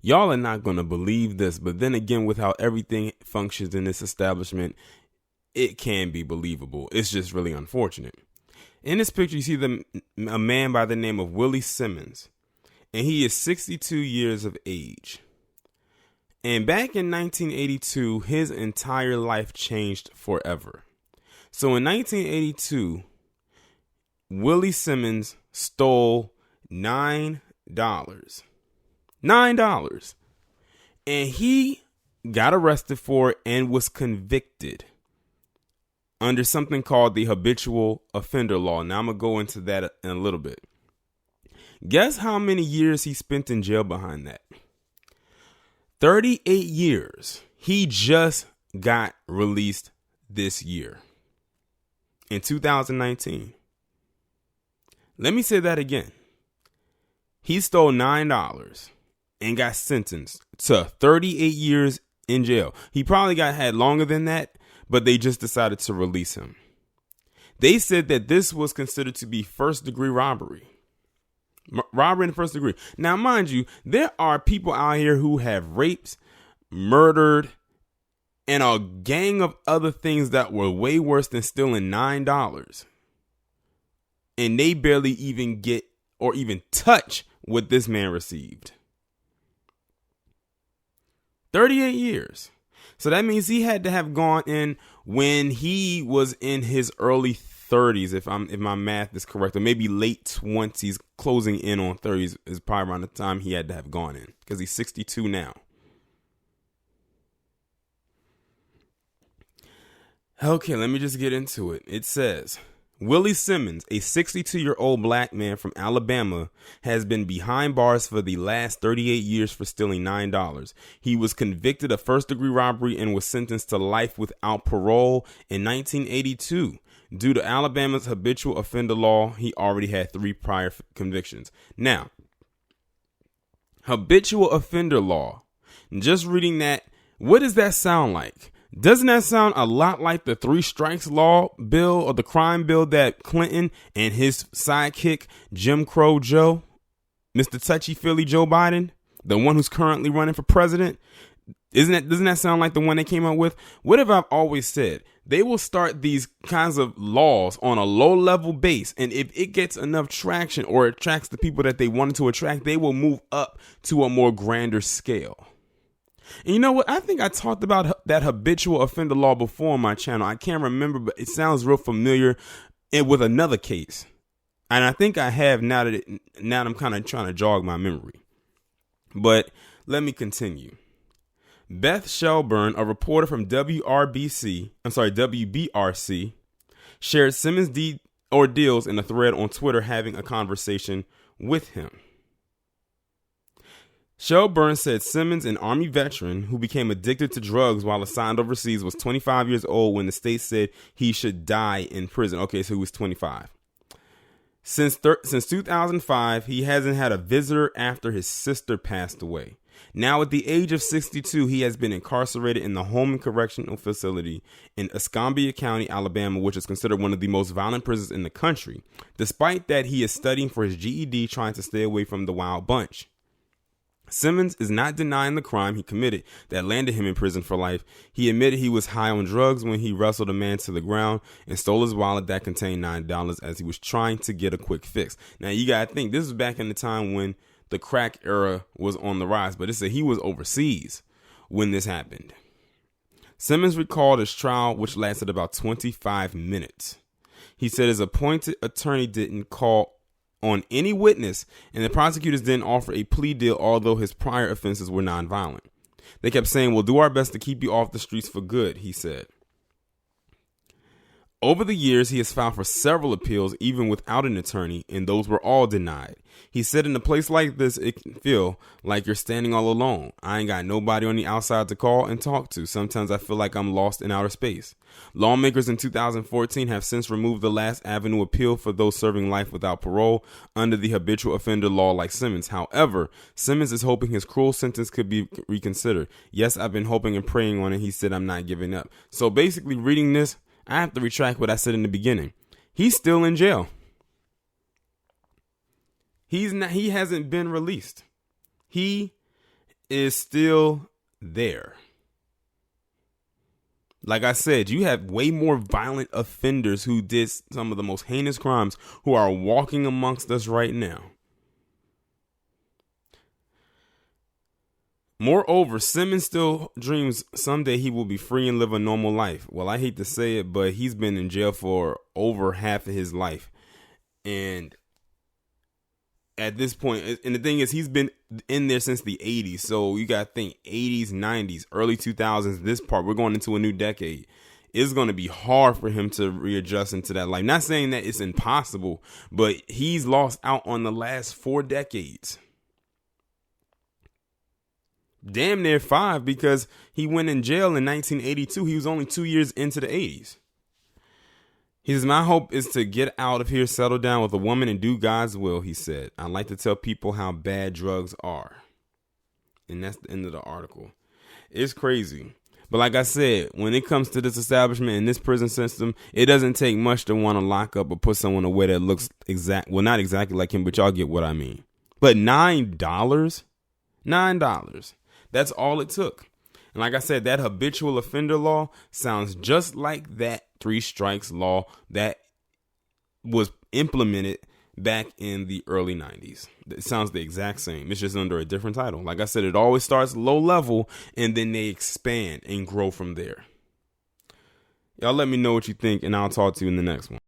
Y'all are not going to believe this, but then again, with how everything functions in this establishment, it can be believable. It's just really unfortunate. In this picture, you see a man by the name of Willie Simmons, and he is 62 years of age. And back in 1982, his entire life changed forever. So in 1982, Willie Simmons stole $9. $9. And he got arrested for it and was convicted under something called the habitual offender law. Now I'm going to go into that in a little bit. Guess how many years he spent in jail behind that? 38 years. He just got released this year in 2019. Let me say that again. He stole $9 and got sentenced to 38 years in jail. He probably had longer than that, but they just decided to release him. They said that this was considered to be first-degree robbery. Robbery in the first degree. Now, mind you, there are people out here who have raped, murdered, and a gang of other things that were way worse than stealing $9. And they barely even get or even touch what this man received. 38 years. So that means he had to have gone in when he was in his early 30s, if my math is correct, or maybe late 20s, closing in on 30s is probably around the time he had to have gone in, because he's 62 now. Okay, let me just get into it. It says, Willie Simmons, a 62-year-old black man from Alabama, has been behind bars for the last 38 years for stealing $9. He was convicted of first-degree robbery and was sentenced to life without parole in 1982. Due to Alabama's habitual offender law, he already had 3 prior convictions. Now, habitual offender law, just reading that, what does that sound like? Doesn't that sound a lot like the 3 strikes law bill or the crime bill that Clinton and his sidekick, Jim Crow Joe, Mr. Touchy-Feely Joe Biden, the one who's currently running for president? Doesn't that sound like the one they came up with? What have I always said? They will start these kinds of laws on a low-level base, and if it gets enough traction or attracts the people that they wanted to attract, they will move up to a more grander scale. And you know what? I think I talked about that habitual offender law before on my channel. I can't remember, but it sounds real familiar with another case. And I think I have now that I'm kind of trying to jog my memory. But let me continue. Beth Shelburne, a reporter from WBRC, shared Simmons' ordeals in a thread on Twitter, having a conversation with him. Shelburne said Simmons, an Army veteran who became addicted to drugs while assigned overseas, was 25 years old when the state said he should die in prison. Okay, so he was 25. Since 2005, he hasn't had a visitor after his sister passed away. Now, at the age of 62, he has been incarcerated in the Home and Correctional Facility in Escambia County, Alabama, which is considered one of the most violent prisons in the country. Despite that, he is studying for his GED, trying to stay away from the wild bunch. Simmons is not denying the crime he committed that landed him in prison for life. He admitted he was high on drugs when he wrestled a man to the ground and stole his wallet that contained $9 as he was trying to get a quick fix. Now, you got to think, this was back in the time when the crack era was on the rise, but it said he was overseas when this happened. Simmons recalled his trial, which lasted about 25 minutes. He said his appointed attorney didn't call on any witness, and the prosecutors didn't offer a plea deal, although his prior offenses were nonviolent. They kept saying, "We'll do our best to keep you off the streets for good," he said. Over the years, he has filed for several appeals, even without an attorney, and those were all denied. He said, in a place like this, it can feel like you're standing all alone. I ain't got nobody on the outside to call and talk to. Sometimes I feel like I'm lost in outer space. Lawmakers in 2014 have since removed the last avenue appeal for those serving life without parole under the habitual offender law like Simmons. However, Simmons is hoping his cruel sentence could be reconsidered. Yes, I've been hoping and praying on it. He said, I'm not giving up. So basically, reading this, I have to retract what I said in the beginning. He's still in jail. He hasn't been released. He is still there. Like I said, you have way more violent offenders who did some of the most heinous crimes who are walking amongst us right now. Moreover, Simmons still dreams someday he will be free and live a normal life. Well, I hate to say it, but he's been in jail for over half of his life. And at this point, and the thing is, he's been in there since the 80s. So you got to think 80s, 90s, early 2000s, this part, we're going into a new decade. It's going to be hard for him to readjust into that life. Not saying that it's impossible, but he's lost out on the last 4 decades. Damn near 5, because he went in jail in 1982. He was only 2 years into the 80s. He says, my hope is to get out of here, settle down with a woman, and do God's will, he said. I like to tell people how bad drugs are. And that's the end of the article. It's crazy. But like I said, when it comes to this establishment and this prison system, it doesn't take much to want to lock up or put someone away that looks not exactly like him, but y'all get what I mean. But $9? $9. That's all it took. And like I said, that habitual offender law sounds just like that 3 strikes law that was implemented back in the early 90s. It sounds the exact same. It's just under a different title. Like I said, it always starts low level and then they expand and grow from there. Y'all let me know what you think, and I'll talk to you in the next one.